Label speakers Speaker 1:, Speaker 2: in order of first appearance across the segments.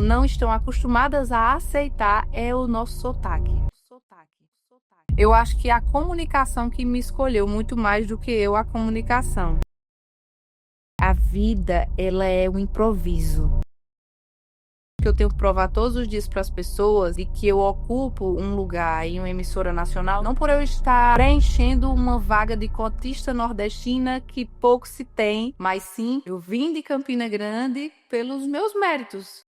Speaker 1: não estão acostumadas a aceitar é o nosso sotaque. Eu acho que a comunicação que me escolheu muito mais do que eu a comunicação. A vida, ela é um improviso. Que eu tenho que provar todos os dias para as pessoas e que eu ocupo um lugar em uma emissora nacional, não por eu estar preenchendo uma vaga de cotista nordestina que pouco se tem, mas sim, eu vim de Campina Grande pelos meus méritos.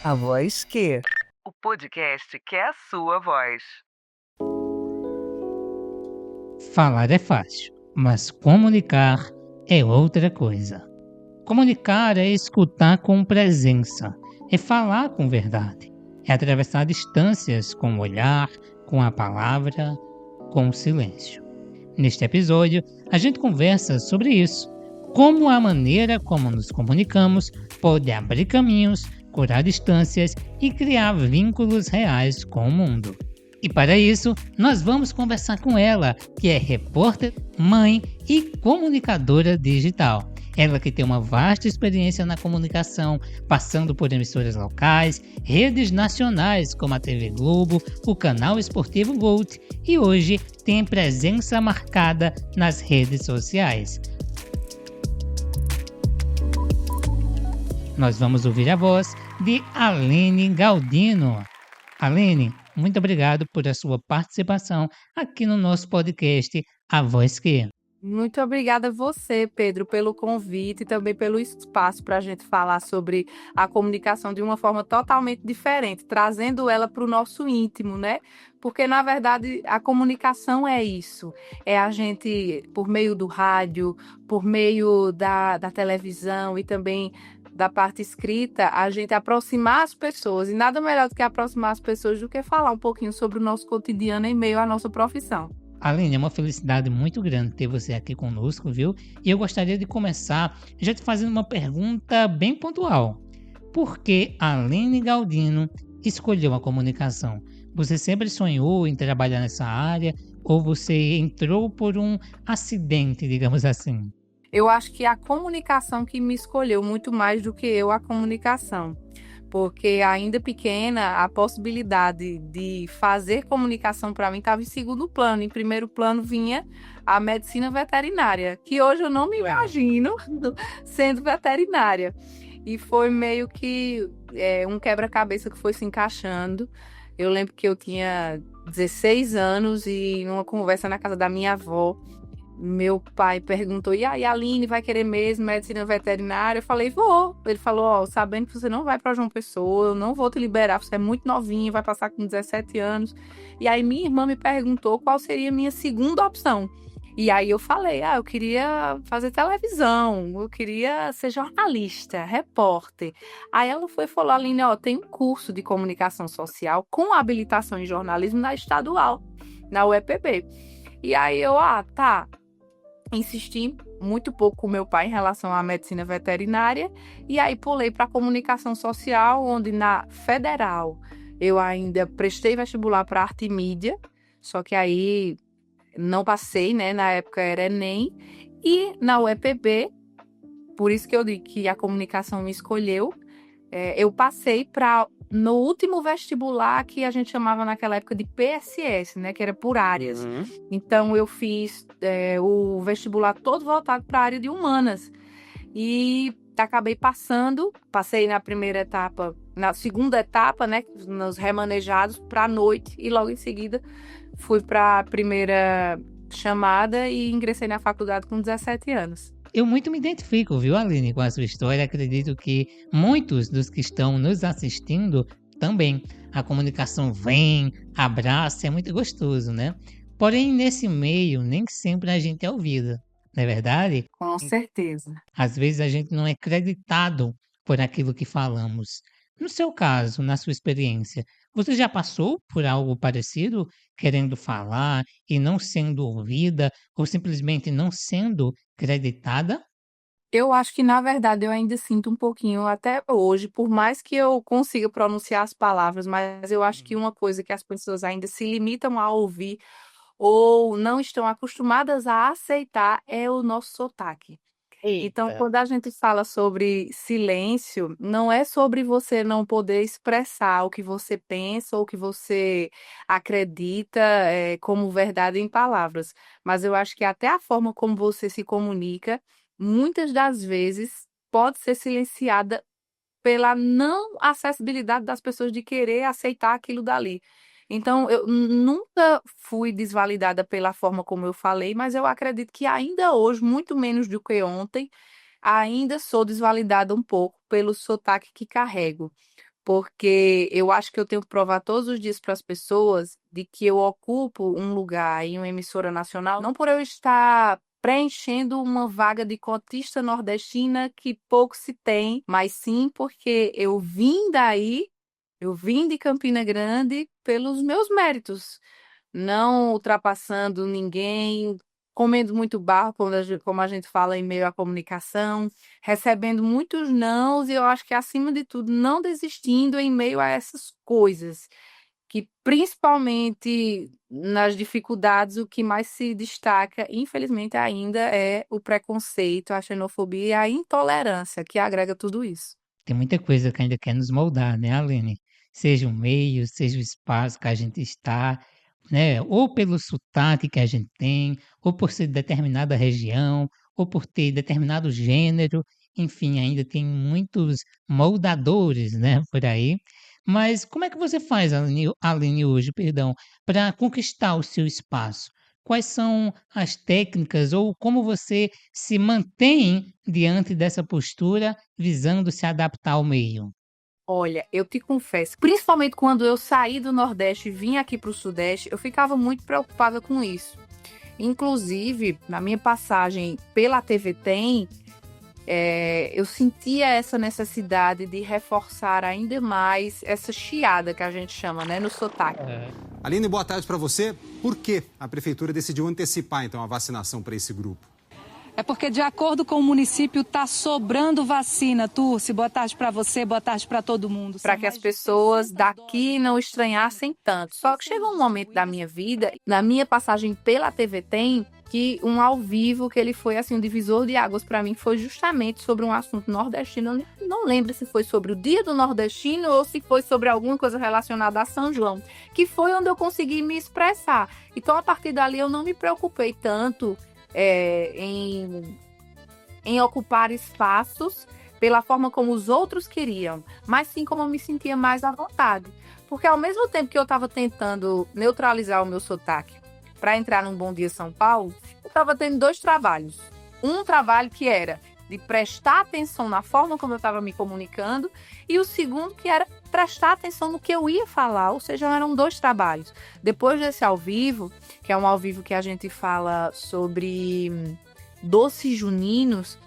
Speaker 2: A voz que?
Speaker 3: O podcast que é a sua voz.
Speaker 4: Falar é fácil, mas comunicar é outra coisa. Comunicar é escutar com presença, é falar com verdade, é atravessar distâncias com o olhar, com a palavra, com o silêncio. Neste episódio, a gente conversa sobre isso. Como a maneira como nos comunicamos pode abrir caminhos, curar distâncias e criar vínculos reais com o mundo. E para isso, nós vamos conversar com ela, que é repórter, mãe e comunicadora digital. Ela que tem uma vasta experiência na comunicação, passando por emissoras locais, redes nacionais como a TV Globo, o canal esportivo Volt e hoje tem presença marcada nas redes sociais. Nós vamos ouvir a voz de Aline Galdino. Aline, muito obrigado por a sua participação aqui no nosso podcast A Voz Que.
Speaker 1: Muito obrigada a você, Pedro, pelo convite e também pelo espaço para a gente falar sobre a comunicação de uma forma totalmente diferente, trazendo ela para o nosso íntimo, né? Porque, na verdade, a comunicação é isso. É a gente, por meio do rádio, por meio da televisão e também da parte escrita, a gente aproximar as pessoas. E nada melhor do que aproximar as pessoas do que falar um pouquinho sobre o nosso cotidiano em meio à nossa profissão.
Speaker 4: Aline, é uma felicidade muito grande ter você aqui conosco, viu? E eu gostaria de começar já te fazendo uma pergunta bem pontual. Por que a Aline Galdino escolheu a comunicação? Você sempre sonhou em trabalhar nessa área ou você entrou por um acidente, digamos assim?
Speaker 1: Eu acho que a comunicação que me escolheu muito mais do que eu a comunicação. Porque ainda pequena, a possibilidade de fazer comunicação para mim estava em segundo plano. Em primeiro plano vinha a medicina veterinária, que hoje eu não me imagino sendo veterinária. E foi meio que um quebra-cabeça que foi se encaixando. Eu lembro que eu tinha 16 anos e numa conversa na casa da minha avó, meu pai perguntou, e aí, Aline, vai querer mesmo medicina veterinária? Eu falei, vou. Ele falou, ó, sabendo que você não vai para João Pessoa, eu não vou te liberar, você é muito novinha, vai passar com 17 anos. E aí minha irmã me perguntou qual seria a minha segunda opção. E aí eu falei, eu queria fazer televisão, eu queria ser jornalista, repórter. Aí ela foi e falou, Aline, ó, tem um curso de comunicação social com habilitação em jornalismo na estadual, na UEPB. E aí eu, tá. Insisti muito pouco com meu pai em relação à medicina veterinária e aí pulei para a comunicação social, onde na Federal eu ainda prestei vestibular para arte e mídia, só que aí não passei, né? Na época era Enem, e na UEPB, por isso que eu digo que a comunicação me escolheu, eu passei para no último vestibular que a gente chamava naquela época de PSS, né, que era por áreas. Então eu fiz o vestibular todo voltado para a área de humanas e acabei passei na primeira etapa, na segunda etapa, né, nos remanejados para a noite e logo em seguida fui para a primeira chamada e ingressei na faculdade com 17 anos.
Speaker 4: Eu muito me identifico, viu, Aline, com a sua história. Acredito que muitos dos que estão nos assistindo também. A comunicação vem, abraça, é muito gostoso, né? Porém, nesse meio, nem sempre a gente é ouvida, não é verdade?
Speaker 1: Com certeza.
Speaker 4: Às vezes a gente não é creditado por aquilo que falamos. No seu caso, na sua experiência, você já passou por algo parecido, querendo falar e não sendo ouvida, ou simplesmente não sendo creditada?
Speaker 1: Eu acho que, na verdade, eu ainda sinto um pouquinho até hoje, por mais que eu consiga pronunciar as palavras, mas eu acho que uma coisa que as pessoas ainda se limitam a ouvir ou não estão acostumadas a aceitar é o nosso sotaque. Então,
Speaker 5: Eita.
Speaker 1: quando a gente fala sobre silêncio, não é sobre você não poder expressar o que você pensa ou o que você acredita, como verdade em palavras, mas eu acho que até a forma como você se comunica, muitas das vezes, pode ser silenciada pela não acessibilidade das pessoas de querer aceitar aquilo dali. Então, eu nunca fui desvalidada pela forma como eu falei, mas eu acredito que ainda hoje, muito menos do que ontem, ainda sou desvalidada um pouco pelo sotaque que carrego. Porque eu acho que eu tenho que provar todos os dias para as pessoas de que eu ocupo um lugar em uma emissora nacional, não por eu estar preenchendo uma vaga de cotista nordestina que pouco se tem, mas sim porque eu vim de Campina Grande pelos meus méritos, não ultrapassando ninguém, comendo muito barro, como a gente fala em meio à comunicação, recebendo muitos nãos, e eu acho que, acima de tudo, não desistindo em meio a essas coisas, que principalmente nas dificuldades, o que mais se destaca, infelizmente, ainda é o preconceito, a xenofobia e a intolerância, que agrega tudo isso.
Speaker 4: Tem muita coisa que ainda quer nos moldar, né, Aline? Seja o meio, seja o espaço que a gente está, né? Ou pelo sotaque que a gente tem, ou por ser de determinada região, ou por ter determinado gênero, enfim, ainda tem muitos moldadores, né, por aí. Mas como é que você faz, Aline, hoje, perdão, para conquistar o seu espaço? Quais são as técnicas ou como você se mantém diante dessa postura, visando se adaptar ao meio?
Speaker 1: Olha, eu te confesso, principalmente quando eu saí do Nordeste e vim aqui para o Sudeste, eu ficava muito preocupada com isso. Inclusive, na minha passagem pela TV Tem, eu sentia essa necessidade de reforçar ainda mais essa chiada que a gente chama, né, no sotaque.
Speaker 6: Aline, boa tarde para você. Por que a prefeitura decidiu antecipar, então, a vacinação para esse grupo?
Speaker 7: É porque, de acordo com o município, está sobrando vacina. Turci, boa tarde para você, boa tarde para todo mundo.
Speaker 1: Para que as pessoas daqui não estranhassem tanto. Só que chegou um momento da minha vida, na minha passagem pela TV Tem, que um ao vivo, que ele foi assim um divisor de águas para mim, foi justamente sobre um assunto nordestino. Eu não lembro se foi sobre o Dia do Nordestino ou se foi sobre alguma coisa relacionada a São João, que foi onde eu consegui me expressar. Então, a partir dali, eu não me preocupei tanto em ocupar espaços pela forma como os outros queriam, mas sim como eu me sentia mais à vontade. Porque ao mesmo tempo que eu estava tentando neutralizar o meu sotaque para entrar num Bom Dia São Paulo, eu estava tendo dois trabalhos. Um trabalho que era de prestar atenção na forma como eu estava me comunicando, e o segundo que era prestar atenção no que eu ia falar, ou seja, eram dois trabalhos. Depois desse ao vivo, que é um ao vivo que a gente fala sobre doces juninos,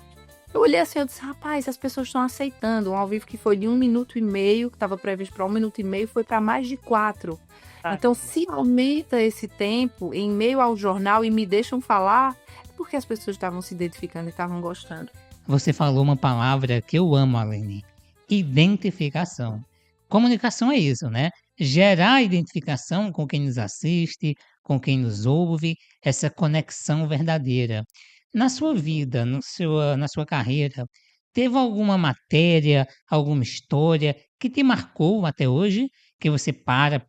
Speaker 1: eu olhei assim, eu disse, rapaz, as pessoas estão aceitando. Um ao vivo que foi de 1 minuto e meio, que estava previsto para 1 minuto e meio, foi para mais de 4. Então, se aumenta esse tempo em meio ao jornal e me deixam falar, é porque as pessoas estavam se identificando e estavam gostando.
Speaker 4: Você falou uma palavra que eu amo, Aline: identificação. Comunicação é isso, né? Gerar identificação com quem nos assiste, com quem nos ouve, essa conexão verdadeira. Na sua vida, na sua carreira, teve alguma matéria, alguma história que te marcou até hoje, que você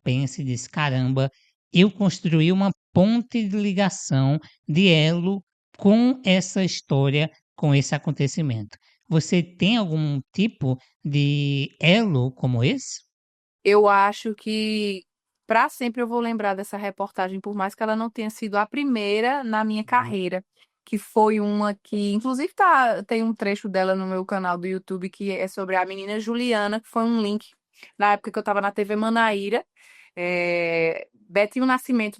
Speaker 4: pensa e diz: caramba, eu construí uma ponte de ligação, de elo com essa história, com esse acontecimento. Você tem algum tipo de elo como esse?
Speaker 1: Eu acho que para sempre eu vou lembrar dessa reportagem, por mais que ela não tenha sido a primeira na minha carreira, que foi uma que, inclusive, tem um trecho dela no meu canal do YouTube, que é sobre a menina Juliana, que foi um link na época que eu estava na TV Manaíra. Betinho Nascimento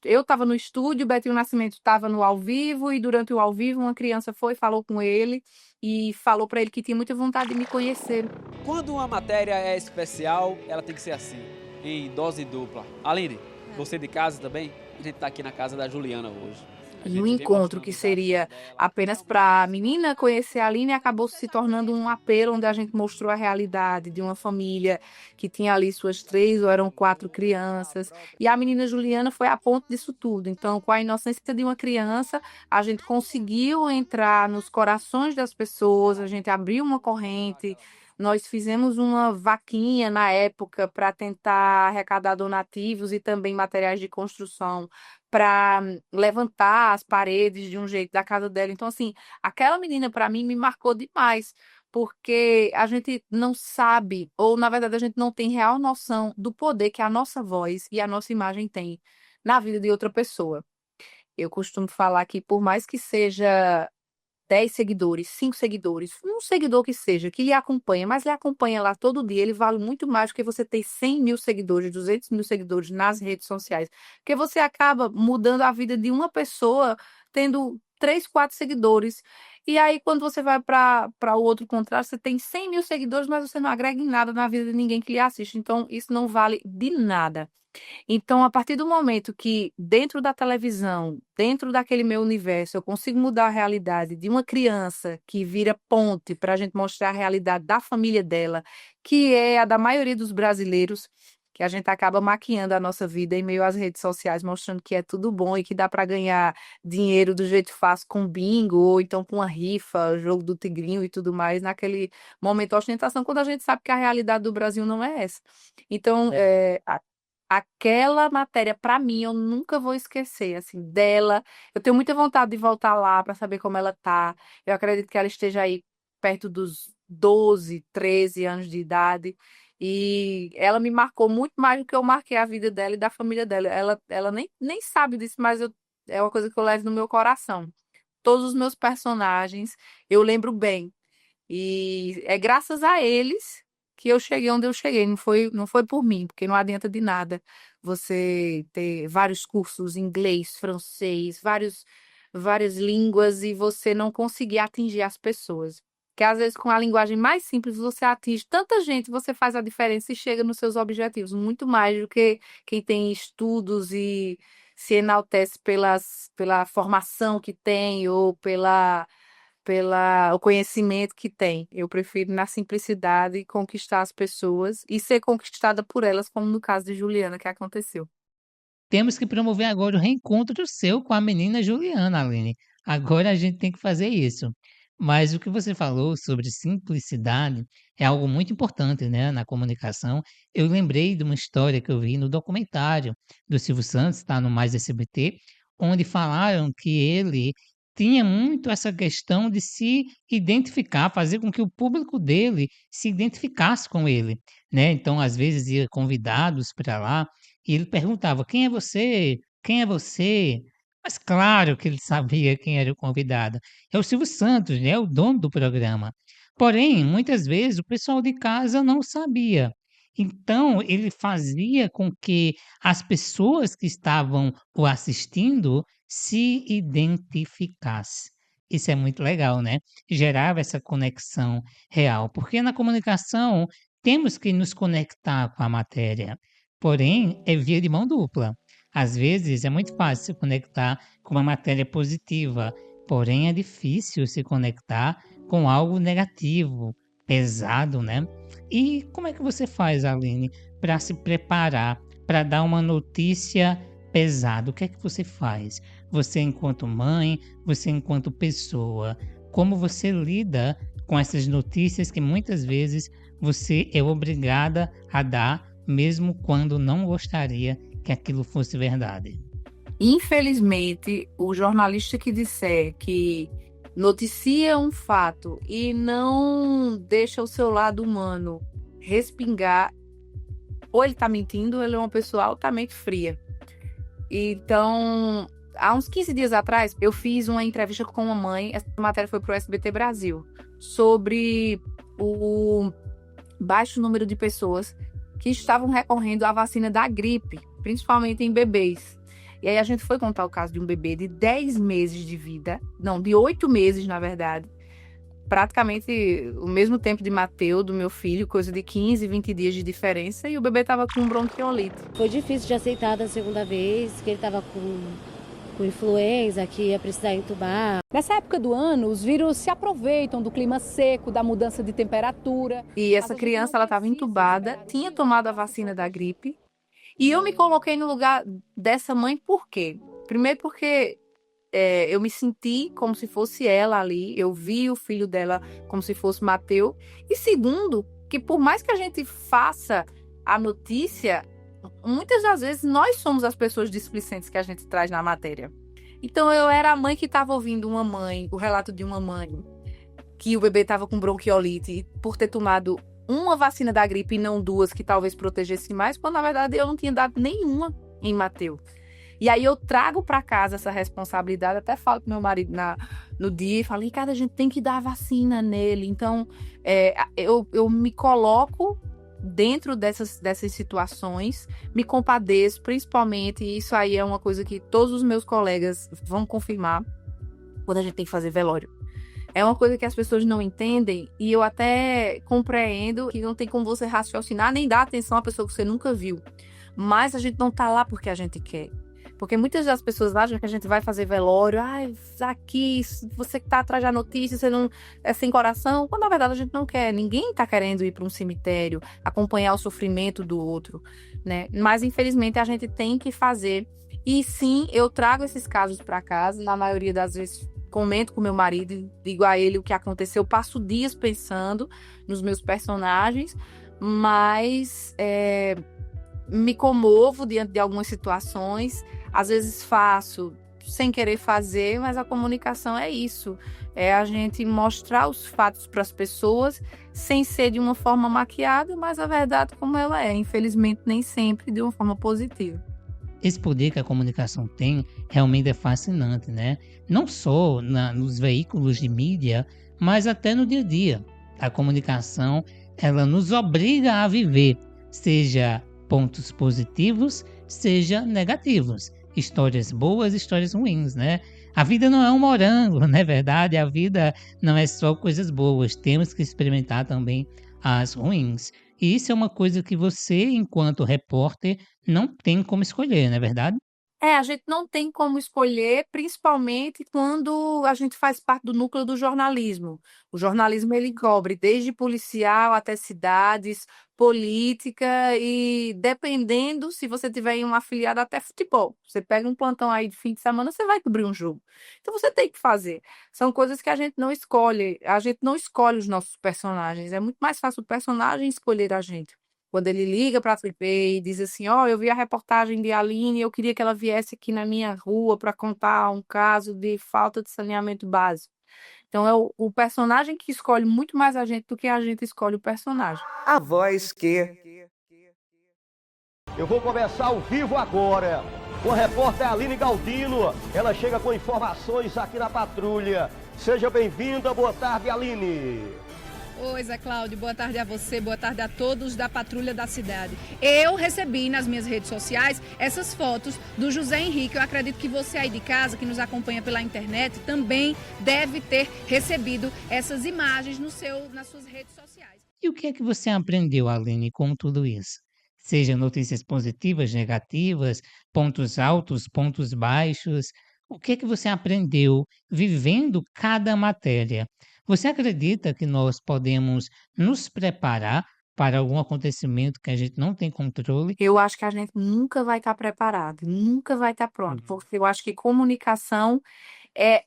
Speaker 1: eu estava no estúdio, Betinho Nascimento estava no ao vivo, e durante o ao vivo uma criança falou com ele e falou para ele que tinha muita vontade de me conhecer.
Speaker 8: Quando uma matéria é especial, ela tem que ser assim, em dose dupla. Aline, você de casa também? A gente está aqui na casa da Juliana hoje.
Speaker 1: E o encontro que seria apenas para a menina conhecer a Aline acabou se tornando um apelo onde a gente mostrou a realidade de uma família que tinha ali suas 3 ou eram 4 crianças. E a menina Juliana foi a ponte disso tudo. Então, com a inocência de uma criança, a gente conseguiu entrar nos corações das pessoas, a gente abriu uma corrente. Nós fizemos uma vaquinha na época para tentar arrecadar donativos e também materiais de construção para levantar as paredes de um jeito da casa dela. Então, assim, aquela menina para mim me marcou demais, porque a gente não sabe, ou na verdade a gente não tem real noção do poder que a nossa voz e a nossa imagem tem na vida de outra pessoa. Eu costumo falar que por mais que seja 10 seguidores, 5 seguidores, um seguidor que seja, que lhe acompanha, mas lhe acompanha lá todo dia, ele vale muito mais do que você ter 100 mil seguidores, 200 mil seguidores nas redes sociais, porque você acaba mudando a vida de uma pessoa tendo 3, 4 seguidores, e aí quando você vai para o outro contrário, você tem 100 mil seguidores, mas você não agrega em nada na vida de ninguém que lhe assiste, então isso não vale de nada. Então, a partir do momento que dentro da televisão, dentro daquele meu universo, eu consigo mudar a realidade de uma criança que vira ponte para a gente mostrar a realidade da família dela, que é a da maioria dos brasileiros, que a gente acaba maquiando a nossa vida em meio às redes sociais, mostrando que é tudo bom e que dá para ganhar dinheiro do jeito fácil com bingo, ou então com uma rifa, jogo do tigrinho e tudo mais, naquele momento de ostentação, quando a gente sabe que a realidade do Brasil não é essa. Então, aquela matéria, para mim, eu nunca vou esquecer, assim, dela. Eu tenho muita vontade de voltar lá para saber como ela tá. Eu acredito que ela esteja aí perto dos 12, 13 anos de idade. E ela me marcou muito mais do que eu marquei a vida dela e da família dela. Ela nem sabe disso, mas é uma coisa que eu levo no meu coração. Todos os meus personagens, eu lembro bem. E é graças a eles que eu cheguei onde eu cheguei. Não foi por mim, porque não adianta de nada você ter vários cursos, inglês, francês, várias línguas e você não conseguir atingir as pessoas. Que às vezes com a linguagem mais simples você atinge tanta gente, você faz a diferença e chega nos seus objetivos, muito mais do que quem tem estudos e se enaltece pela formação que tem ou pela o conhecimento que tem. Eu prefiro na simplicidade conquistar as pessoas e ser conquistada por elas, como no caso de Juliana, que aconteceu.
Speaker 4: Temos que promover agora o reencontro seu com a menina Juliana, Aline. Agora a gente tem que fazer isso. Mas o que você falou sobre simplicidade é algo muito importante, né, na comunicação. Eu lembrei de uma história que eu vi no documentário do Silvio Santos, está no Mais SBT, onde falaram que ele tinha muito essa questão de se identificar, fazer com que o público dele se identificasse com ele, né? Então, às vezes, ia convidados para lá e ele perguntava: "Quem é você? Quem é você?" Mas claro que ele sabia quem era o convidado. É o Silvio Santos, né, o dono do programa. Porém, muitas vezes o pessoal de casa não sabia. Então, ele fazia com que as pessoas que estavam o assistindo se identificassem. Isso é muito legal, né? Gerava essa conexão real, porque na comunicação temos que nos conectar com a matéria. Porém, é via de mão dupla. Às vezes é muito fácil se conectar com uma matéria positiva, porém é difícil se conectar com algo negativo, pesado, né? E como é que você faz, Aline, para se preparar para dar uma notícia pesada? O que é que você faz? Você enquanto mãe, você enquanto pessoa, como você lida com essas notícias que muitas vezes você é obrigada a dar, mesmo quando não gostaria que aquilo fosse verdade?
Speaker 1: Infelizmente, o jornalista que disser que noticia um fato e não deixa o seu lado humano respingar, ou ele está mentindo, ou ele é uma pessoa altamente fria. Então, há uns 15 dias atrás, eu fiz uma entrevista com uma mãe, essa matéria foi para o SBT Brasil, sobre o baixo número de pessoas que estavam recorrendo à vacina da gripe, principalmente em bebês. E aí a gente foi contar o caso de um bebê de 10 meses de vida, não, de 8 meses, na verdade, praticamente o mesmo tempo de Mateus, do meu filho, coisa de 15, 20 dias de diferença, e o bebê estava com bronquiolite.
Speaker 5: Foi difícil de aceitar da segunda vez, que ele estava com com influenza, que ia precisar entubar.
Speaker 7: Nessa época do ano, os vírus se aproveitam do clima seco, da mudança de temperatura.
Speaker 1: E essa criança, ela estava entubada, tinha tomado a vacina da gripe. E eu me coloquei no lugar dessa mãe por quê? Primeiro porque eu me senti como se fosse ela ali. Eu vi o filho dela como se fosse Mateus. E segundo, que por mais que a gente faça a notícia, muitas das vezes nós somos as pessoas displicentes que a gente traz na matéria. Então eu era a mãe que estava ouvindo o relato de uma mãe, que o bebê estava com bronquiolite e por ter tomado uma vacina da gripe e não duas, que talvez protegesse mais, quando na verdade eu não tinha dado nenhuma em Mateus. E aí eu trago para casa essa responsabilidade, até falo com meu marido no dia, e falo, Ricardo, a gente tem que dar a vacina nele. Então eu me coloco dentro dessas situações, me compadeço, principalmente, e isso aí é uma coisa que todos os meus colegas vão confirmar, quando a gente tem que fazer velório. É uma coisa que as pessoas não entendem, e eu até compreendo que não tem como você raciocinar nem dar atenção à pessoa que você nunca viu. Mas a gente não tá lá porque a gente quer. Porque muitas das pessoas acham que a gente vai fazer velório, aqui, você que tá atrás da notícia, você não é sem coração, quando na verdade a gente não quer. Ninguém tá querendo ir para um cemitério, acompanhar o sofrimento do outro, né? Mas infelizmente a gente tem que fazer. E sim, eu trago esses casos para casa, na maioria das vezes comento com meu marido, digo a ele o que aconteceu, passo dias pensando nos meus personagens, mas me comovo diante de algumas situações, às vezes faço sem querer fazer, mas a comunicação é isso, é a gente mostrar os fatos para as pessoas sem ser de uma forma maquiada, mas a verdade como ela é, infelizmente nem sempre de uma forma positiva.
Speaker 4: Esse poder que a comunicação tem realmente é fascinante, né? Não só nos veículos de mídia, mas até no dia a dia. A comunicação, ela nos obriga a viver, seja pontos positivos, seja negativos. Histórias boas, histórias ruins, né? A vida não é um morango, não é verdade? A vida não é só coisas boas. Temos que experimentar também as ruins. E isso é uma coisa que você, enquanto repórter, não tem como escolher, não é verdade?
Speaker 1: A gente não tem como escolher, principalmente quando a gente faz parte do núcleo do jornalismo. O jornalismo, ele cobre desde policial até cidades, política e dependendo, se você tiver em uma afiliada, até futebol. Você pega um plantão aí de fim de semana, você vai cobrir um jogo. Então você tem que fazer. São coisas que a gente não escolhe. A gente não escolhe os nossos personagens. É muito mais fácil o personagem escolher a gente. Quando ele liga para a TV e diz assim, eu vi a reportagem de Aline, eu queria que ela viesse aqui na minha rua para contar um caso de falta de saneamento básico. Então é o personagem que escolhe muito mais a gente do que a gente escolhe o personagem.
Speaker 2: A voz que...
Speaker 9: Eu vou começar ao vivo agora. Com a repórter Aline Galdino. Ela chega com informações aqui na Patrulha. Seja bem-vinda, boa tarde, Aline.
Speaker 7: Oi, Zé Cláudio, boa tarde a você, boa tarde a todos da Patrulha da Cidade. Eu recebi nas minhas redes sociais essas fotos do José Henrique. Eu acredito que você aí de casa, que nos acompanha pela internet, também deve ter recebido essas imagens nas suas redes sociais.
Speaker 4: E o que é que você aprendeu, Aline, com tudo isso? Seja notícias positivas, negativas, pontos altos, pontos baixos. O que é que você aprendeu vivendo cada matéria? Você acredita que nós podemos nos preparar para algum acontecimento que a gente não tem controle?
Speaker 1: Eu acho que a gente nunca vai estar preparado, nunca vai estar pronto, porque eu acho que comunicação é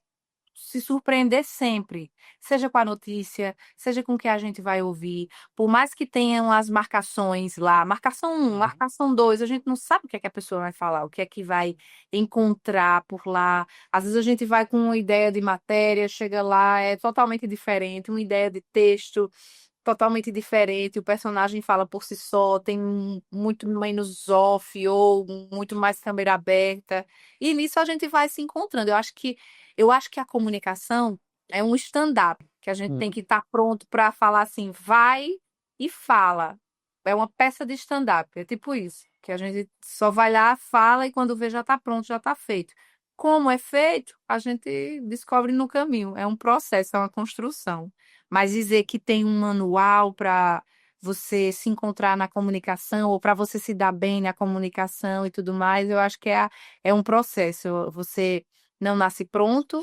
Speaker 1: se surpreender sempre, seja com a notícia, seja com o que a gente vai ouvir, por mais que tenham as marcações lá, marcação 1, marcação 2, a gente não sabe o que é que a pessoa vai falar, o que é que vai encontrar por lá. Às vezes a gente vai com uma ideia de matéria, chega lá, é totalmente diferente, uma ideia de texto totalmente diferente, o personagem fala por si só, tem muito menos off ou muito mais câmera aberta, e nisso a gente vai se encontrando. Eu acho que a comunicação é um stand-up, que a gente tem que estar pronto para falar assim, vai e fala. É uma peça de stand-up, é tipo isso, que a gente só vai lá, fala e quando vê já está pronto, já está feito. Como é feito, a gente descobre no caminho. É um processo, é uma construção. Mas dizer que tem um manual para você se encontrar na comunicação ou para você se dar bem na comunicação e tudo mais, eu acho que é um processo. Você não nasce pronto,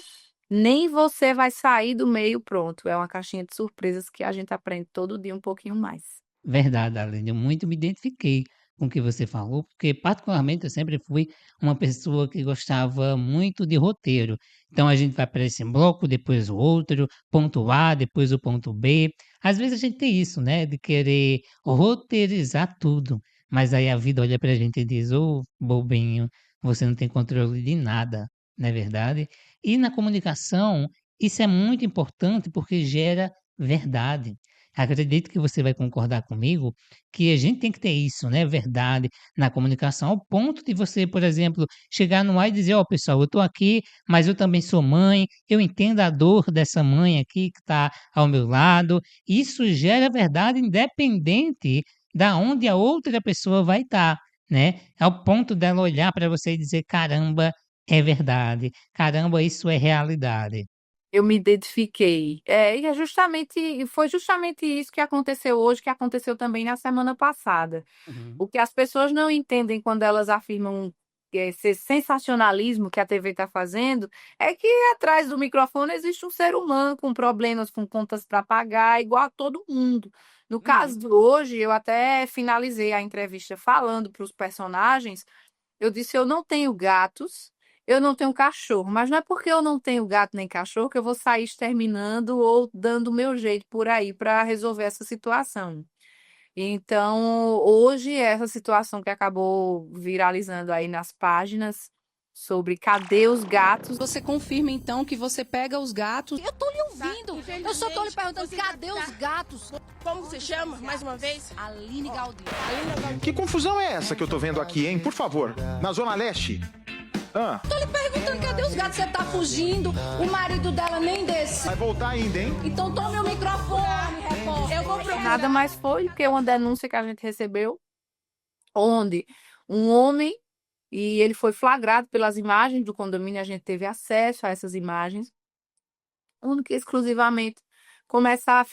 Speaker 1: nem você vai sair do meio pronto. É uma caixinha de surpresas que a gente aprende todo dia um pouquinho mais.
Speaker 4: Verdade, Aline, eu muito me identifiquei com o que você falou, porque particularmente eu sempre fui uma pessoa que gostava muito de roteiro. Então a gente vai para esse bloco, depois o outro, ponto A, depois o ponto B. Às vezes a gente tem isso, né, de querer roteirizar tudo, mas aí a vida olha para a gente e diz: ô bobinho, você não tem controle de nada, não é verdade? E na comunicação, isso é muito importante porque gera verdade. Acredito que você vai concordar comigo que a gente tem que ter isso, né, verdade, na comunicação, ao ponto de você, por exemplo, chegar no ar e dizer: "Ó, pessoal, eu estou aqui, mas eu também sou mãe, eu entendo a dor dessa mãe aqui que está ao meu lado". Isso gera verdade independente da onde a outra pessoa vai estar, né, ao ponto dela olhar para você e dizer: "Caramba, é verdade. Caramba, isso é realidade".
Speaker 1: Eu me identifiquei. E foi justamente isso que aconteceu hoje, que aconteceu também na semana passada.
Speaker 4: Uhum.
Speaker 1: O que as pessoas não entendem quando elas afirmam esse sensacionalismo que a TV está fazendo é que atrás do microfone existe um ser humano com problemas, com contas para pagar, igual a todo mundo. No caso de hoje, eu até finalizei a entrevista falando para os personagens. Eu disse: eu não tenho gatos, eu não tenho cachorro, mas não é porque eu não tenho gato nem cachorro que eu vou sair exterminando ou dando o meu jeito por aí para resolver essa situação. Então, hoje, essa situação que acabou viralizando aí nas páginas sobre cadê os gatos.
Speaker 7: Você confirma então que você pega os gatos?
Speaker 10: Eu tô lhe ouvindo. Eu só tô lhe perguntando, cadê os gatos?
Speaker 11: Como você chama, mais uma vez?
Speaker 10: Aline Galdino.
Speaker 12: Que confusão é essa que eu tô vendo aqui, hein? Por favor, na Zona Leste.
Speaker 10: Tô lhe perguntando, cadê os gatos? Você tá fugindo, o marido dela nem desse.
Speaker 12: Vai voltar ainda, hein?
Speaker 10: Então tome o microfone, repórter. Eu vou procurar.
Speaker 1: Nada mais foi do que uma denúncia que a gente recebeu, onde um homem, e ele foi flagrado pelas imagens do condomínio, a gente teve acesso a essas imagens, única e exclusivamente começa a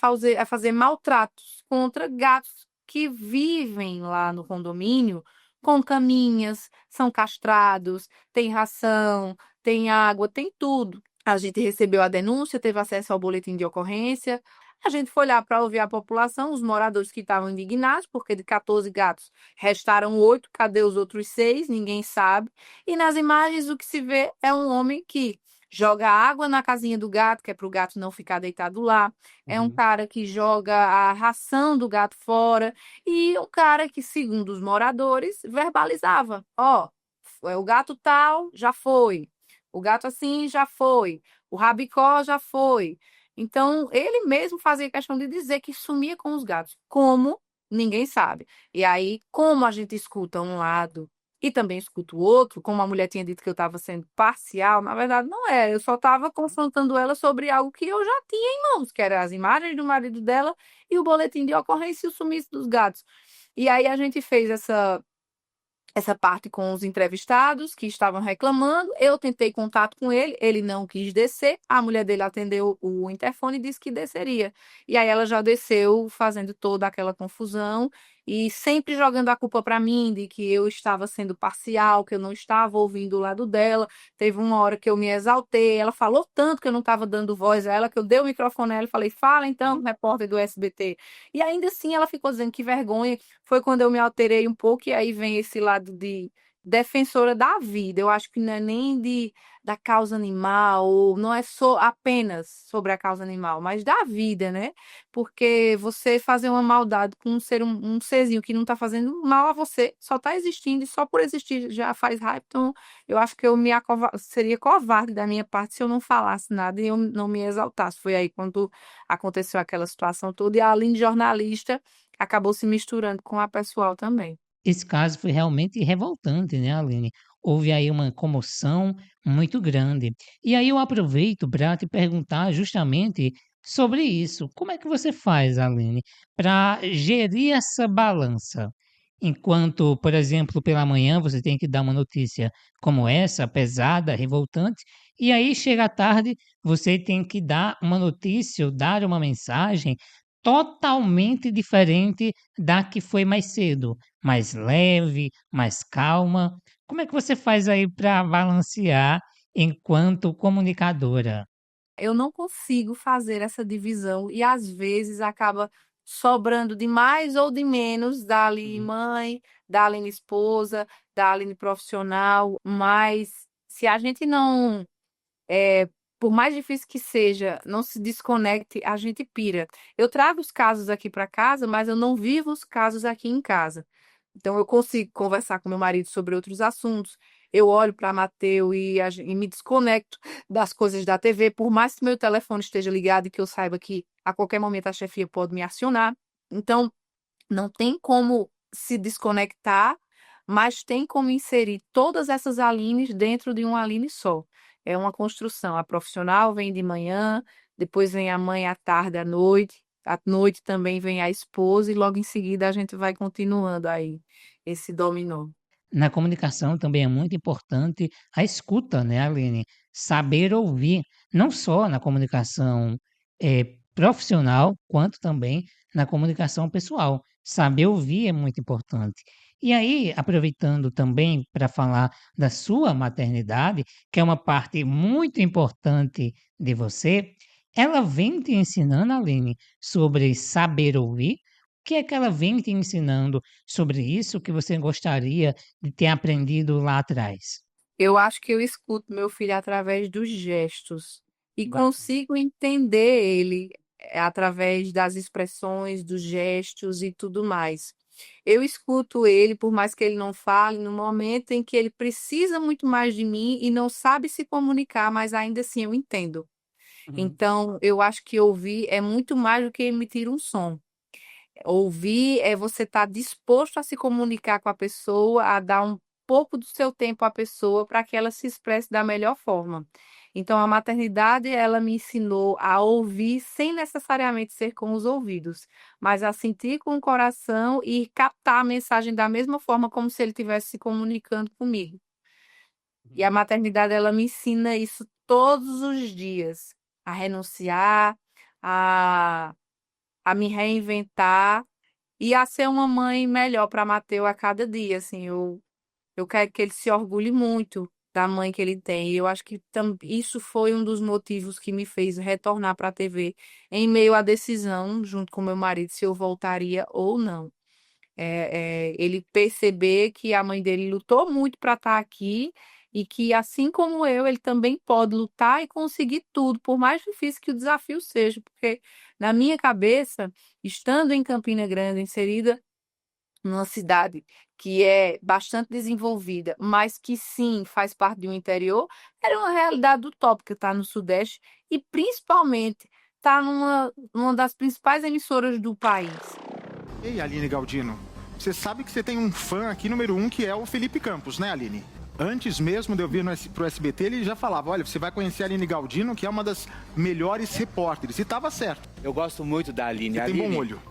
Speaker 1: fazer maltratos contra gatos que vivem lá no condomínio com caminhas, são castrados, tem ração, tem água, tem tudo. A gente recebeu a denúncia, teve acesso ao boletim de ocorrência. A gente foi lá para ouvir a população, os moradores que estavam indignados, porque de 14 gatos restaram 8, cadê os outros 6? Ninguém sabe. E nas imagens o que se vê é um homem que joga água na casinha do gato, que é para o gato não ficar deitado lá. É um cara que joga a ração do gato fora. E um cara que, segundo os moradores, verbalizava: ó, o gato tal já foi, o gato assim já foi, o rabicó já foi. Então, ele mesmo fazia questão de dizer que sumia com os gatos. Como? Ninguém sabe. E aí, como a gente escuta um lado e também escuta o outro, como a mulher tinha dito que eu estava sendo parcial, na verdade não é. Eu só estava confrontando ela sobre algo que eu já tinha em mãos, que eram as imagens do marido dela e o boletim de ocorrência e o sumiço dos gatos. E aí a gente fez essa parte com os entrevistados que estavam reclamando. Eu tentei contato com ele, ele não quis descer. A mulher dele atendeu o interfone e disse que desceria. E aí ela já desceu, fazendo toda aquela confusão e sempre jogando a culpa para mim de que eu estava sendo parcial, que eu não estava ouvindo o lado dela. Teve uma hora que eu me exaltei, ela falou tanto que eu não estava dando voz a ela, que eu dei o microfone a ela e falei: fala então, repórter do SBT. E ainda assim ela ficou dizendo que vergonha. Foi quando eu me alterei um pouco e aí vem esse lado de defensora da vida. Eu acho que não é nem da causa animal, ou não é só apenas sobre a causa animal, mas da vida, né? Porque você fazer uma maldade com um serzinho que não está fazendo mal a você, só está existindo e só por existir já faz raiva. Então, eu acho que seria covarde da minha parte se eu não falasse nada e eu não me exaltasse. Foi aí quando aconteceu aquela situação toda e a Aline jornalista acabou se misturando com a pessoal também.
Speaker 4: Esse caso foi realmente revoltante, né, Aline? Houve aí uma comoção muito grande. E aí eu aproveito para te perguntar justamente sobre isso. Como é que você faz, Aline, para gerir essa balança? Enquanto, por exemplo, pela manhã você tem que dar uma notícia como essa, pesada, revoltante, e aí chega à tarde, você tem que dar uma notícia ou dar uma mensagem totalmente diferente da que foi mais cedo, mais leve, mais calma. Como é que você faz aí para balancear enquanto comunicadora?
Speaker 1: Eu não consigo fazer essa divisão e às vezes acaba sobrando de mais ou de menos da Aline mãe, da Aline esposa, da Aline profissional, mas se a gente não, por mais difícil que seja, não se desconecte, a gente pira. Eu trago os casos aqui para casa, mas eu não vivo os casos aqui em casa. Então, eu consigo conversar com meu marido sobre outros assuntos. Eu olho para Mateu e me desconecto das coisas da TV, por mais que meu telefone esteja ligado e que eu saiba que a qualquer momento a chefia pode me acionar. Então, não tem como se desconectar, mas tem como inserir todas essas Alines dentro de uma Aline só. É uma construção. A profissional vem de manhã, depois vem a mãe à tarde, à noite também vem a esposa, e logo em seguida a gente vai continuando aí esse dominó.
Speaker 4: Na comunicação também é muito importante a escuta, né, Aline? Saber ouvir, não só na comunicação profissional, quanto também na comunicação pessoal. Saber ouvir é muito importante. E aí, aproveitando também para falar da sua maternidade, que é uma parte muito importante de você, ela vem te ensinando, Aline, sobre saber ouvir. O que é que ela vem te ensinando sobre isso que você gostaria de ter aprendido lá atrás?
Speaker 1: Eu acho que eu escuto meu filho através dos gestos e
Speaker 4: Bacana.
Speaker 1: consigo entender ele através das expressões, dos gestos e tudo mais. Eu escuto ele, por mais que ele não fale, no momento em que ele precisa muito mais de mim e não sabe se comunicar, mas ainda assim eu entendo. Então, eu acho que ouvir é muito mais do que emitir um som. Ouvir é você estar disposto a se comunicar com a pessoa, a dar um pouco do seu tempo à pessoa para que ela se expresse da melhor forma. Então, a maternidade, ela me ensinou a ouvir sem necessariamente ser com os ouvidos, mas a sentir com o coração e captar a mensagem da mesma forma como se ele estivesse se comunicando comigo. E a maternidade, ela me ensina isso todos os dias, a renunciar, a, a me reinventar e a ser uma mãe melhor para Mateu a cada dia, assim, eu quero que ele se orgulhe muito da mãe que ele tem. E eu acho que isso foi um dos motivos que me fez retornar para a TV em meio à decisão, junto com meu marido, se eu voltaria ou não. Ele perceber que a mãe dele lutou muito para estar aqui e que, assim como eu, ele também pode lutar e conseguir tudo, por mais difícil que o desafio seja, porque na minha cabeça, estando em Campina Grande, inserida numa cidade que é bastante desenvolvida, mas que sim faz parte de um interior, era uma realidade utópica estar no Sudeste e principalmente estar numa das principais emissoras do país.
Speaker 12: Ei, Aline Galdino, você sabe que você tem um fã aqui número 1 que é o Felipe Campos, né, Aline? Antes mesmo de eu vir pro SBT, ele já falava, olha, você vai conhecer a Aline Galdino, que é uma das melhores repórteres. E tava certo.
Speaker 13: Eu gosto muito da Aline.
Speaker 12: Você
Speaker 13: Aline,
Speaker 12: tem bom olho.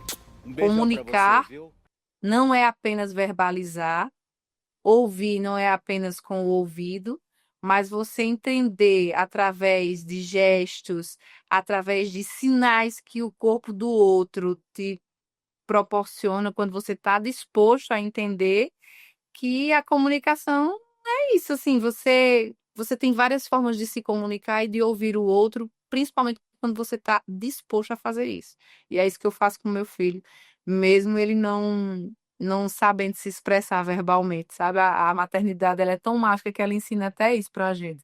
Speaker 13: um beijão
Speaker 1: Comunicar
Speaker 13: pra você, viu?
Speaker 1: não é apenas verbalizar, ouvir não é apenas com o ouvido, mas você entender através de gestos, através de sinais que o corpo do outro te proporciona quando você está disposto a entender que a comunicação é isso, assim, você tem várias formas de se comunicar e de ouvir o outro, principalmente quando você está disposto a fazer isso. E é isso que eu faço com meu filho, mesmo ele não sabendo se expressar verbalmente, sabe? A maternidade, ela é tão mágica que ela ensina até isso pra gente.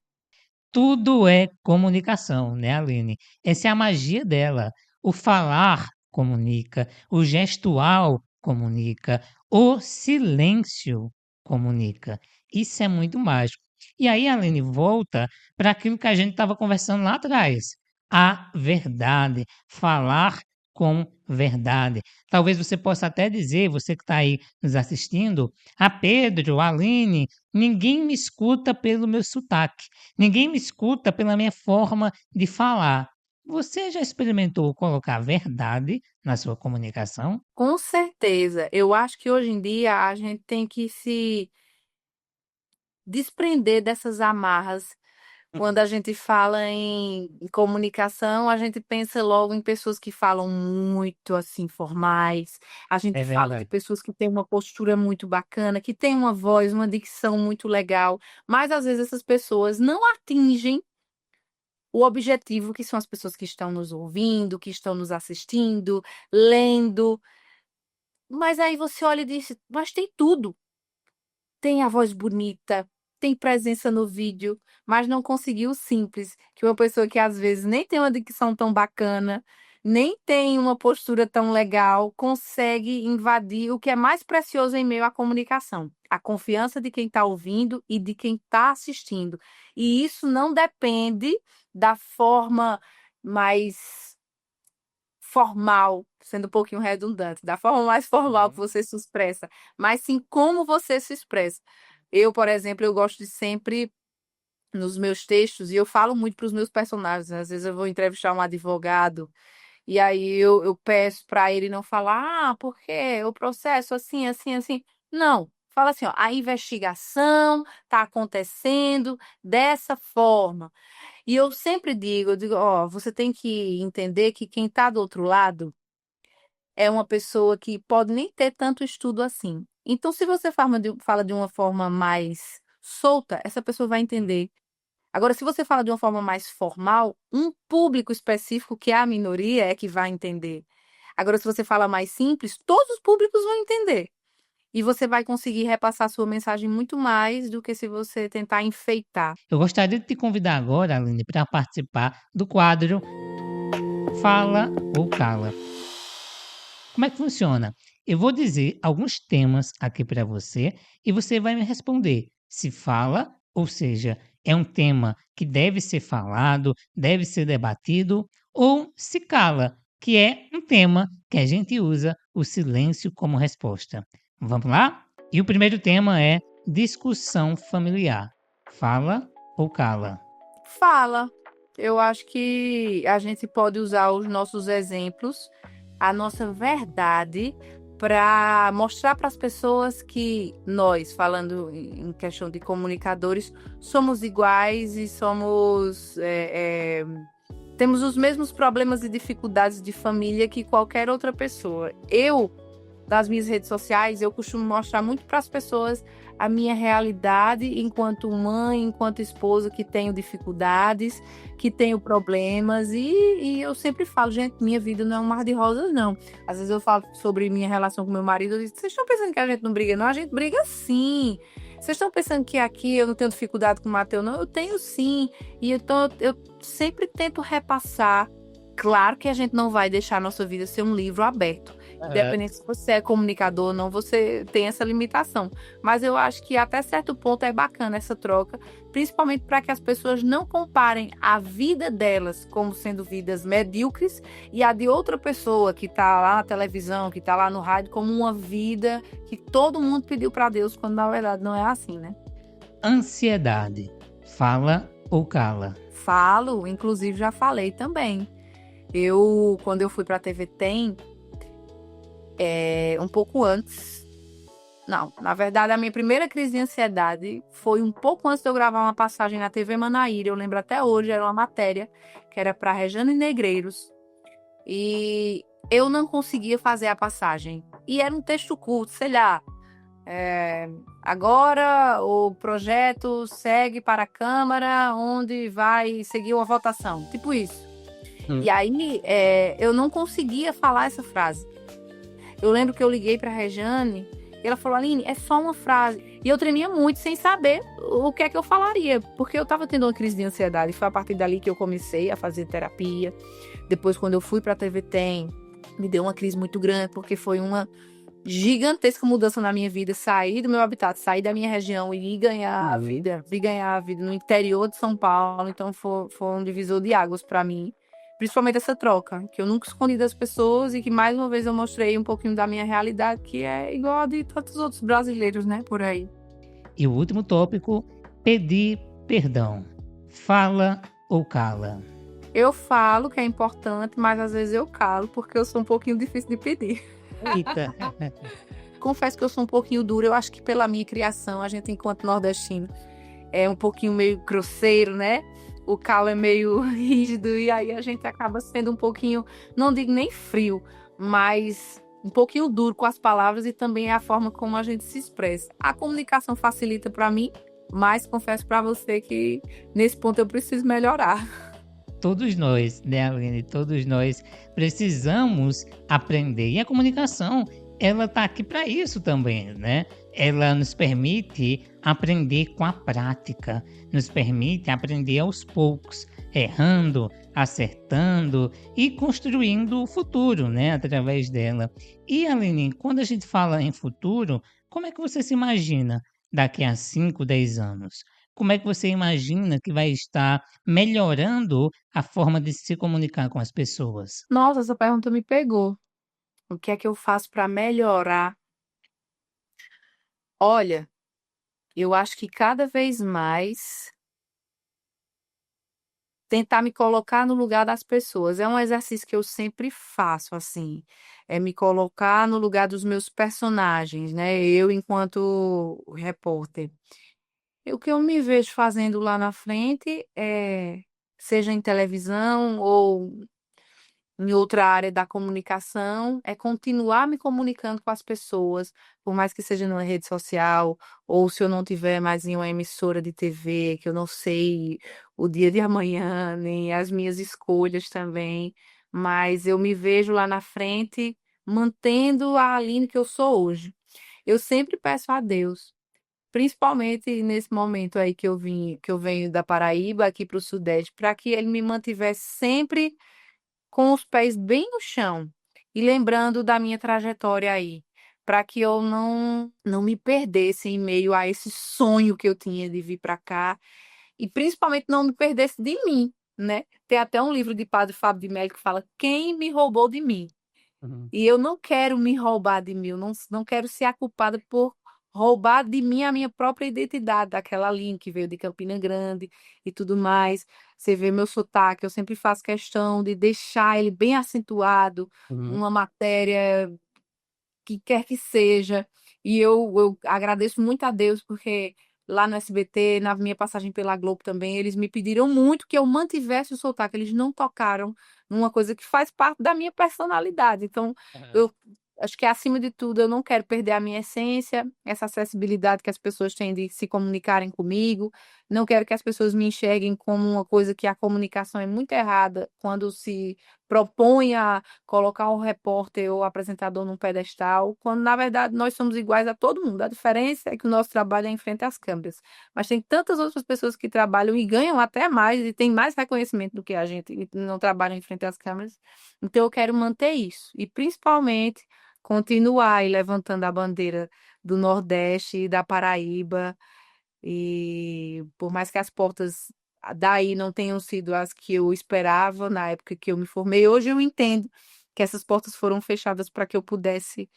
Speaker 4: Tudo é comunicação, né, Aline? Essa é a magia dela. O falar comunica, o gestual comunica, o silêncio comunica. Isso é muito mágico. E aí, Aline, volta para aquilo que a gente estava conversando lá atrás. A verdade, falar com verdade. Talvez você possa até dizer, você que está aí nos assistindo, a Pedro, a Aline, ninguém me escuta pelo meu sotaque. Ninguém me escuta pela minha forma de falar. Você já experimentou colocar verdade na sua comunicação?
Speaker 1: Com certeza. Eu acho que hoje em dia a gente tem que se desprender dessas amarras, Quando a gente fala em comunicação, a gente pensa logo em pessoas que falam muito assim, formais. A gente
Speaker 4: É
Speaker 1: fala de
Speaker 4: verdade.
Speaker 1: pessoas que têm uma postura muito bacana, que têm uma voz, uma dicção muito legal. Mas às vezes essas pessoas não atingem o objetivo, que são as pessoas que estão nos ouvindo, que estão nos assistindo, lendo. Mas aí você olha e diz, mas tem tudo. Tem a voz bonita, tem presença no vídeo, mas não conseguiu o simples, que uma pessoa que às vezes nem tem uma dicção tão bacana, nem tem uma postura tão legal, consegue invadir o que é mais precioso em meio à comunicação, a confiança de quem está ouvindo e de quem está assistindo. E isso não depende da forma mais formal, sendo um pouquinho redundante, da forma mais formal que você se expressa, mas sim como você se expressa. Eu, por exemplo, eu gosto de sempre, nos meus textos, e eu falo muito para os meus personagens, às vezes eu vou entrevistar um advogado, e aí eu peço para ele não falar, porque o processo assim, assim, assim. Não, fala assim, ó, a investigação está acontecendo dessa forma. E eu sempre digo, ó, você tem que entender que quem está do outro lado é uma pessoa que pode nem ter tanto estudo assim. Então, se você fala de uma forma mais solta, essa pessoa vai entender. Agora, se você fala de uma forma mais formal, um público específico, que é a minoria, é que vai entender. Agora, se você fala mais simples, todos os públicos vão entender. E você vai conseguir repassar sua mensagem muito mais do que se você tentar enfeitar.
Speaker 4: Eu gostaria de te convidar agora, Aline, para participar do quadro Fala ou Cala. Como é que funciona? Eu vou dizer alguns temas aqui para você e você vai me responder se fala, ou seja, é um tema que deve ser falado, deve ser debatido, ou se cala, que é um tema que a gente usa o silêncio como resposta. Vamos lá? E o primeiro tema é discussão familiar. Fala ou cala?
Speaker 1: Fala. Eu acho que a gente pode usar os nossos exemplos, a nossa verdade, para mostrar para as pessoas que nós, falando em questão de comunicadores, somos iguais e temos os mesmos problemas e dificuldades de família que qualquer outra pessoa. Das minhas redes sociais, eu costumo mostrar muito para as pessoas a minha realidade enquanto mãe, enquanto esposa, que tenho dificuldades, que tenho problemas, e eu sempre falo, gente, minha vida não é um mar de rosas, não. Às vezes eu falo sobre minha relação com meu marido, eu digo, vocês estão pensando que a gente não briga, não? A gente briga sim. Vocês estão pensando que aqui eu não tenho dificuldade com o Matheus, não? Eu tenho sim. E então eu sempre tento repassar. Claro que a gente não vai deixar a nossa vida ser um livro aberto. Independente se você é comunicador ou não, você tem essa limitação. Mas eu acho que até certo ponto é bacana essa troca, principalmente para que as pessoas não comparem a vida delas como sendo vidas medíocres e a de outra pessoa que está lá na televisão, que está lá no rádio, como uma vida que todo mundo pediu para Deus, quando na verdade não é assim, né?
Speaker 4: Ansiedade. Fala ou cala?
Speaker 1: Falo, inclusive já falei também. Quando eu fui para a TV Tem, um pouco antes. Não, na verdade, a minha primeira crise de ansiedade foi um pouco antes de eu gravar uma passagem na TV Manaíra. Eu lembro até hoje, era uma matéria que era para Rejane Negreiros. E eu não conseguia fazer a passagem. E era um texto curto, sei lá. Agora o projeto segue para a Câmara, onde vai seguir uma votação. Tipo isso. E aí, eu não conseguia falar essa frase. Eu lembro que eu liguei para a Rejane e ela falou, Aline, é só uma frase. E eu tremia muito sem saber o que é que eu falaria, porque eu estava tendo uma crise de ansiedade. Foi a partir dali que eu comecei a fazer terapia. Depois, quando eu fui para a TV Tem, me deu uma crise muito grande, porque foi uma gigantesca mudança na minha vida. Sair do meu habitat, sair da minha região e ir ganhar a vida. Ir ganhar a vida no interior de São Paulo. Então, foi um divisor de águas para mim. Principalmente essa troca, que eu nunca escondi das pessoas e que mais uma vez eu mostrei um pouquinho da minha realidade, que é igual a de tantos outros brasileiros, né, por aí.
Speaker 4: E o último tópico, pedir perdão. Fala ou cala?
Speaker 1: Eu falo que é importante, mas às vezes eu calo, porque eu sou um pouquinho difícil de pedir.
Speaker 4: Eita!
Speaker 1: Confesso que eu sou um pouquinho dura, eu acho que pela minha criação, a gente enquanto nordestino é um pouquinho meio grosseiro, né? o Cal é meio rígido e aí a gente acaba sendo um pouquinho, não digo nem frio, mas um pouquinho duro com as palavras e também a forma como a gente se expressa. A comunicação facilita para mim, mas confesso para você que nesse ponto eu preciso melhorar.
Speaker 4: Todos nós, né, Aline? Todos nós precisamos aprender. E a comunicação, ela tá aqui para isso também, né? Ela nos permite aprender com a prática, nos permite aprender aos poucos, errando, acertando e construindo o futuro, né, através dela. E, Aline, quando a gente fala em futuro, como é que você se imagina daqui a 5, 10 anos? Como é que você imagina que vai estar melhorando a forma de se comunicar com as pessoas?
Speaker 1: Nossa, essa pergunta me pegou. O que é que eu faço para melhorar? Olha, eu acho que cada vez mais tentar me colocar no lugar das pessoas. É um exercício que eu sempre faço, assim, é me colocar no lugar dos meus personagens, né? Eu enquanto repórter. E o que eu me vejo fazendo lá na frente seja em televisão ou em outra área da comunicação, é continuar me comunicando com as pessoas, por mais que seja numa rede social, ou se eu não tiver mais em uma emissora de TV, que eu não sei o dia de amanhã, nem as minhas escolhas também, mas eu me vejo lá na frente mantendo a Aline que eu sou hoje. Eu sempre peço a Deus, principalmente nesse momento aí que eu venho da Paraíba aqui para o Sudeste, para que ele me mantivesse sempre com os pés bem no chão e lembrando da minha trajetória aí, para que eu não me perdesse em meio a esse sonho que eu tinha de vir para cá e principalmente não me perdesse de mim, né? Tem até um livro de Padre Fábio de Mello que fala Quem me roubou de mim? E eu não quero me roubar de mim, eu não quero ser a culpada por roubar de mim a minha própria identidade, daquela Aline que veio de Campina Grande e tudo mais. Você vê meu sotaque, eu sempre faço questão de deixar ele bem acentuado, numa matéria que quer que seja. E eu agradeço muito a Deus, porque lá no SBT, na minha passagem pela Globo também, eles me pediram muito que eu mantivesse o sotaque. Eles não tocaram numa coisa que faz parte da minha personalidade. Então, eu acho que, acima de tudo, eu não quero perder a minha essência, essa acessibilidade que as pessoas têm de se comunicarem comigo. Não quero que as pessoas me enxerguem como uma coisa que a comunicação é muito errada quando se propõe a colocar o repórter ou o apresentador num pedestal, quando na verdade nós somos iguais a todo mundo. A diferença é que o nosso trabalho é em frente às câmeras. Mas tem tantas outras pessoas que trabalham e ganham até mais e têm mais reconhecimento do que a gente e não trabalham em frente às câmeras. Então eu quero manter isso e principalmente continuar aí levantando a bandeira do Nordeste e da Paraíba. E por mais que as portas daí não tenham sido as que eu esperava na época que eu me formei, hoje eu entendo que essas portas foram fechadas para que eu pudesse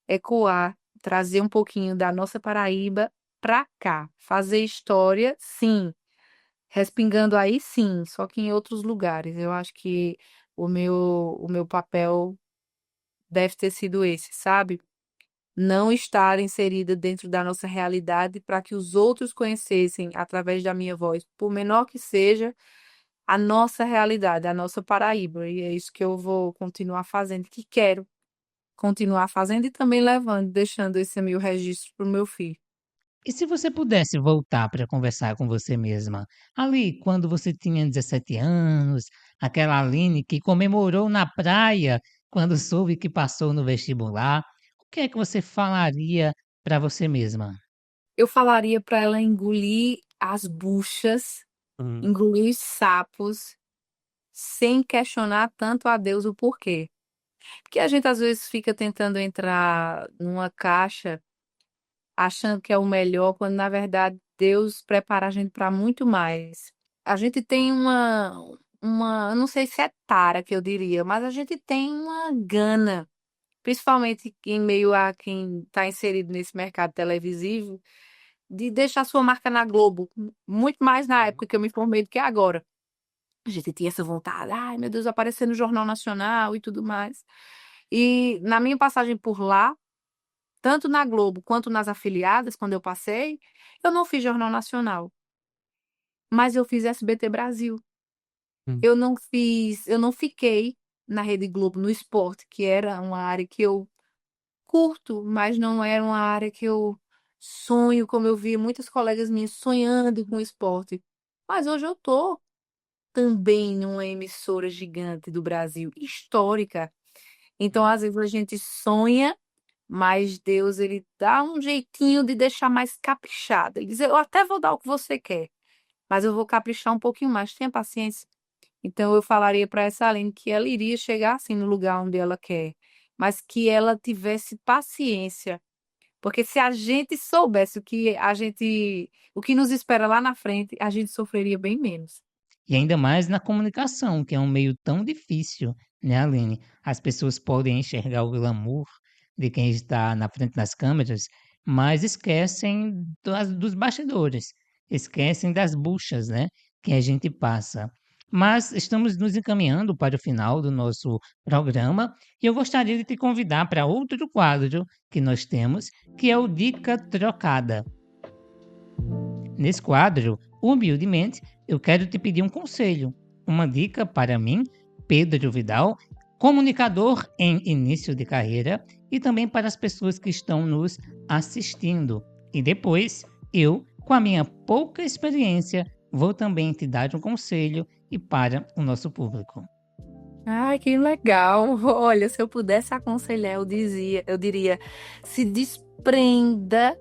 Speaker 1: ecoar, trazer um pouquinho da nossa Paraíba para cá, fazer história, sim, respingando aí, sim, só que em outros lugares. Eu acho que o meu papel deve ter sido esse, sabe? Não estar inserida dentro da nossa realidade para que os outros conhecessem, através da minha voz, por menor que seja, a nossa realidade, a nossa Paraíba. E é isso que eu vou continuar fazendo, que quero continuar fazendo e também levando, deixando esse meu registro para o meu filho.
Speaker 4: E se você pudesse voltar para conversar com você mesma, ali quando você tinha 17 anos, aquela Aline que comemorou na praia quando soube que passou no vestibular, o que é que você falaria para você mesma?
Speaker 1: Eu falaria para ela engolir as buchas, engolir os sapos, sem questionar tanto a Deus o porquê. Porque a gente às vezes fica tentando entrar numa caixa achando que é o melhor, quando na verdade Deus prepara a gente para muito mais. A gente tem eu não sei se é tara que eu diria, mas a gente tem uma gana, principalmente em meio a quem está inserido nesse mercado televisivo, de deixar sua marca na Globo, muito mais na época que eu me formei do que agora. A gente tinha essa vontade, ai meu Deus, aparecer no Jornal Nacional e tudo mais. E na minha passagem por lá, tanto na Globo quanto nas afiliadas, quando eu passei, eu não fiz Jornal Nacional. mas eu fiz SBT Brasil. Eu não fiquei na Rede Globo no esporte, que era uma área que eu curto, mas não era uma área que eu sonho, como eu vi muitas colegas minhas sonhando com o esporte. Mas hoje eu tô também numa emissora gigante do Brasil, histórica. Então, às vezes a gente sonha, mas Deus, ele dá um jeitinho de deixar mais caprichado. Ele diz, eu até vou dar o que você quer, mas eu vou caprichar um pouquinho mais. Tenha paciência. Então, eu falaria para essa Aline que ela iria chegar assim no lugar onde ela quer, mas que ela tivesse paciência. Porque se a gente soubesse o que nos espera lá na frente, a gente sofreria bem menos.
Speaker 4: E ainda mais na comunicação, que é um meio tão difícil, né, Aline? As pessoas podem enxergar o glamour de quem está na frente das câmeras, mas esquecem dos bastidores, esquecem das buchas, né, que a gente passa. Mas estamos nos encaminhando para o final do nosso programa e eu gostaria de te convidar para outro quadro que nós temos, que é o Dica Trocada. Nesse quadro, humildemente, eu quero te pedir um conselho, uma dica para mim, Pedro Vidal, comunicador em início de carreira, e também para as pessoas que estão nos assistindo. E depois, eu, com a minha pouca experiência, vou também te dar um conselho e para o nosso público.
Speaker 1: Ai, que legal. Olha, se eu pudesse aconselhar, eu diria, se desprenda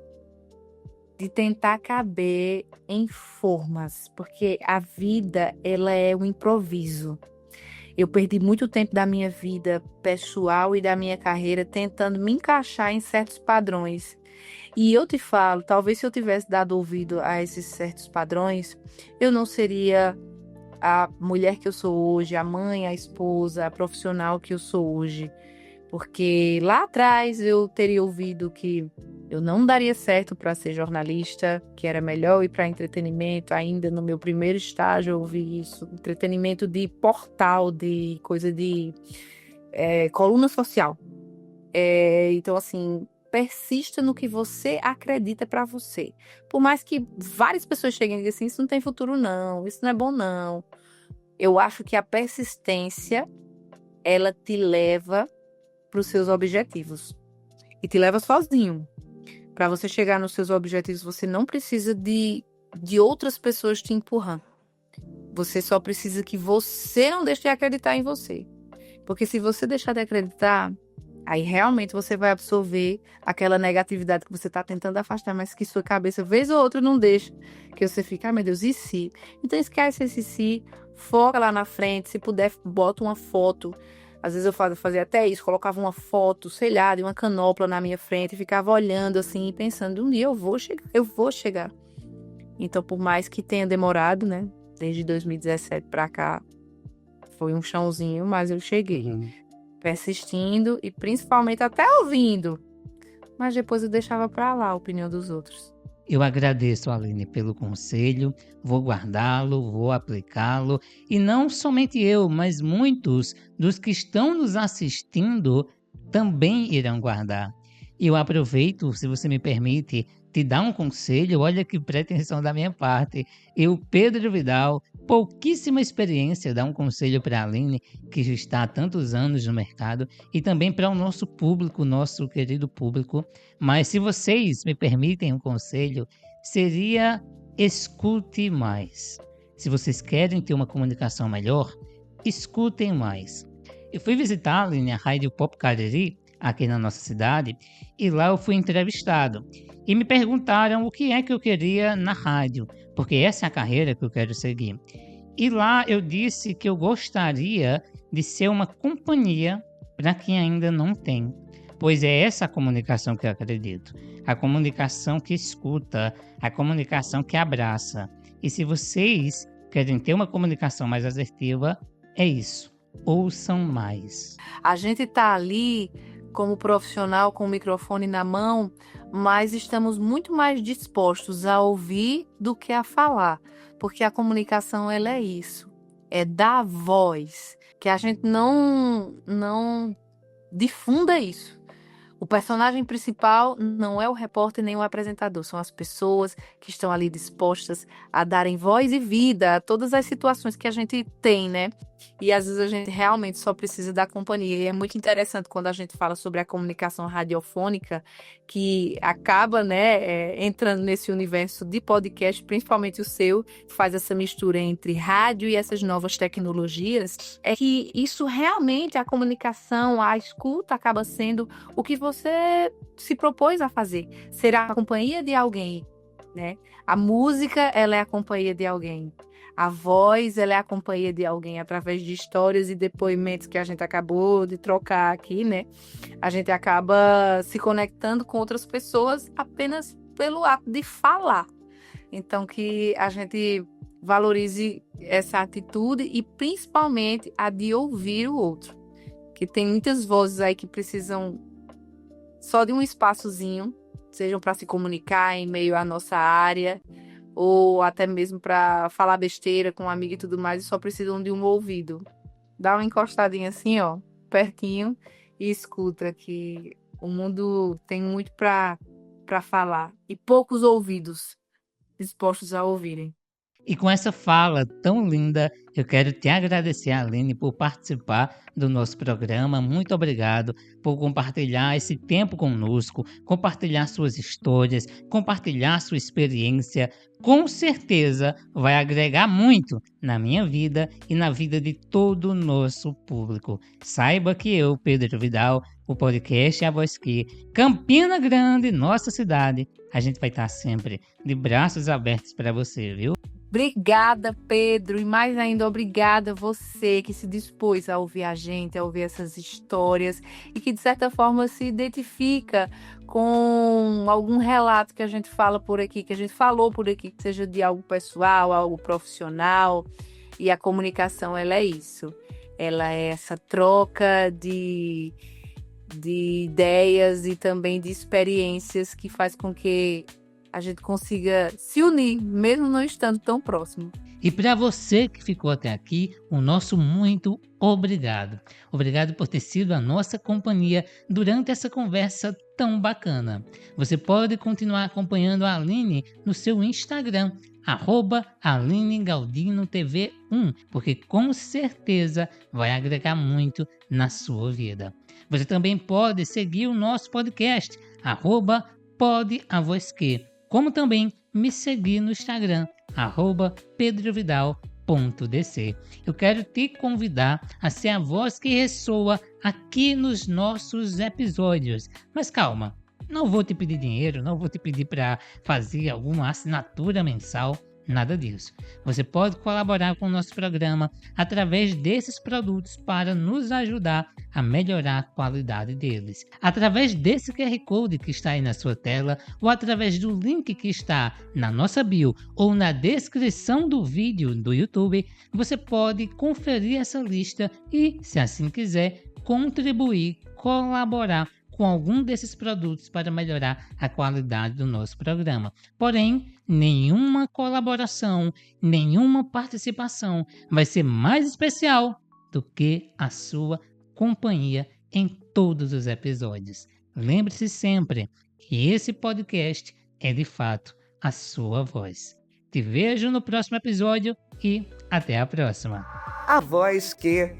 Speaker 1: de tentar caber em formas, porque a vida, ela é um improviso. Eu perdi muito tempo da minha vida pessoal e da minha carreira tentando me encaixar em certos padrões. E eu te falo, talvez se eu tivesse dado ouvido a esses certos padrões, eu não seria a mulher que eu sou hoje, a mãe, a esposa, a profissional que eu sou hoje. Porque lá atrás eu teria ouvido que eu não daria certo para ser jornalista, que era melhor ir para entretenimento. Ainda no meu primeiro estágio eu ouvi isso, entretenimento de portal, de coisa de coluna social. Então, assim, persista no que você acredita para você. Por mais que várias pessoas cheguem e digam assim, isso não tem futuro não, isso não é bom não. Eu acho que a persistência, ela te leva para os seus objetivos. E te leva sozinho. Para você chegar nos seus objetivos, você não precisa de outras pessoas te empurrando. Você só precisa que você não deixe de acreditar em você. Porque se você deixar de acreditar, aí realmente você vai absorver aquela negatividade que você está tentando afastar, mas que sua cabeça, vez ou outra, não deixa. Que você fica, ai meu Deus, e se? Então esquece esse se, foca lá na frente, se puder, bota uma foto. Às vezes eu fazia até isso, colocava uma foto, sei lá, de uma canopla na minha frente e ficava olhando assim e pensando, um dia eu vou chegar. Então, por mais que tenha demorado, né, desde 2017 para cá, foi um chãozinho, mas eu cheguei. Persistindo e principalmente até ouvindo. Mas depois eu deixava para lá a opinião dos outros.
Speaker 4: Eu agradeço, Aline, pelo conselho, vou guardá-lo, vou aplicá-lo, e não somente eu, mas muitos dos que estão nos assistindo também irão guardar. E eu aproveito, se você me permite, te dar um conselho, olha que pretensão da minha parte. Eu, Pedro Vidal, pouquíssima experiência, dar um conselho para a Aline, que já está há tantos anos no mercado, e também para o nosso público, nosso querido público. Mas se vocês me permitem um conselho, seria escute mais. Se vocês querem ter uma comunicação melhor, escutem mais. Eu fui visitar a Aline, a Rádio Pop Cariri, aqui na nossa cidade, e lá eu fui entrevistado. E me perguntaram o que é que eu queria na rádio, porque essa é a carreira que eu quero seguir. E lá eu disse que eu gostaria de ser uma companhia para quem ainda não tem. Pois é essa a comunicação que eu acredito. A comunicação que escuta, a comunicação que abraça. E se vocês querem ter uma comunicação mais assertiva, é isso. Ouçam mais.
Speaker 1: A gente está ali como profissional com o microfone na mão, mas estamos muito mais dispostos a ouvir do que a falar, porque a comunicação ela é isso, é dar voz, que a gente não difunda isso. O personagem principal não é o repórter nem o apresentador, são as pessoas que estão ali dispostas a darem voz e vida a todas as situações que a gente tem, né? E às vezes a gente realmente só precisa da companhia. E é muito interessante quando a gente fala sobre a comunicação radiofônica, que acaba, né, entrando nesse universo de podcast, principalmente o seu, que faz essa mistura entre rádio e essas novas tecnologias, é que isso realmente, a comunicação, a escuta acaba sendo o que você se propôs a fazer, ser a companhia de alguém, né? A música, ela é a companhia de alguém. A voz, ela é a companhia de alguém através de histórias e depoimentos que a gente acabou de trocar aqui, né? A gente acaba se conectando com outras pessoas apenas pelo ato de falar. Então, que a gente valorize essa atitude e principalmente a de ouvir o outro. Que tem muitas vozes aí que precisam só de um espaçozinho, sejam para se comunicar em meio à nossa área, ou até mesmo para falar besteira com um amigo e tudo mais, e só precisam de um ouvido. Dá uma encostadinha assim, ó, pertinho, e escuta, que o mundo tem muito para falar, e poucos ouvidos dispostos a ouvirem.
Speaker 4: E com essa fala tão linda, eu quero te agradecer, Aline, por participar do nosso programa. Muito obrigado por compartilhar esse tempo conosco, compartilhar suas histórias, compartilhar sua experiência. Com certeza vai agregar muito na minha vida e na vida de todo o nosso público. Saiba que eu, Pedro Vidal, o podcast A Voz Que, Campina Grande, nossa cidade, a gente vai estar sempre de braços abertos para você, viu?
Speaker 1: Obrigada, Pedro, e mais ainda obrigada você que se dispôs a ouvir a gente, a ouvir essas histórias e que de certa forma se identifica com algum relato que a gente fala por aqui, que a gente falou por aqui, que seja de algo pessoal, algo profissional. E a comunicação, ela é isso. Ela é essa troca de ideias e também de experiências que faz com que a gente consiga se unir, mesmo não estando tão próximo.
Speaker 4: E para você que ficou até aqui, o nosso muito obrigado. Obrigado por ter sido a nossa companhia durante essa conversa tão bacana. Você pode continuar acompanhando a Aline no seu Instagram, @AlineGaldinoTV1, porque com certeza vai agregar muito na sua vida. Você também pode seguir o nosso podcast, @PodAvozQ, como também me seguir no Instagram, @PedroVidal.dc. Eu quero te convidar a ser a voz que ressoa aqui nos nossos episódios. Mas calma, não vou te pedir dinheiro, não vou te pedir para fazer alguma assinatura mensal, nada disso. Você pode colaborar com o nosso programa através desses produtos para nos ajudar a melhorar a qualidade deles. Através desse QR Code que está aí na sua tela, ou através do link que está na nossa bio ou na descrição do vídeo do YouTube, você pode conferir essa lista e, se assim quiser, contribuir, colaborar com algum desses produtos para melhorar a qualidade do nosso programa. Porém, nenhuma colaboração, nenhuma participação vai ser mais especial do que a sua companhia em todos os episódios. Lembre-se sempre que esse podcast é de fato a sua voz. Te vejo no próximo episódio e até a próxima.
Speaker 2: A Voz Que.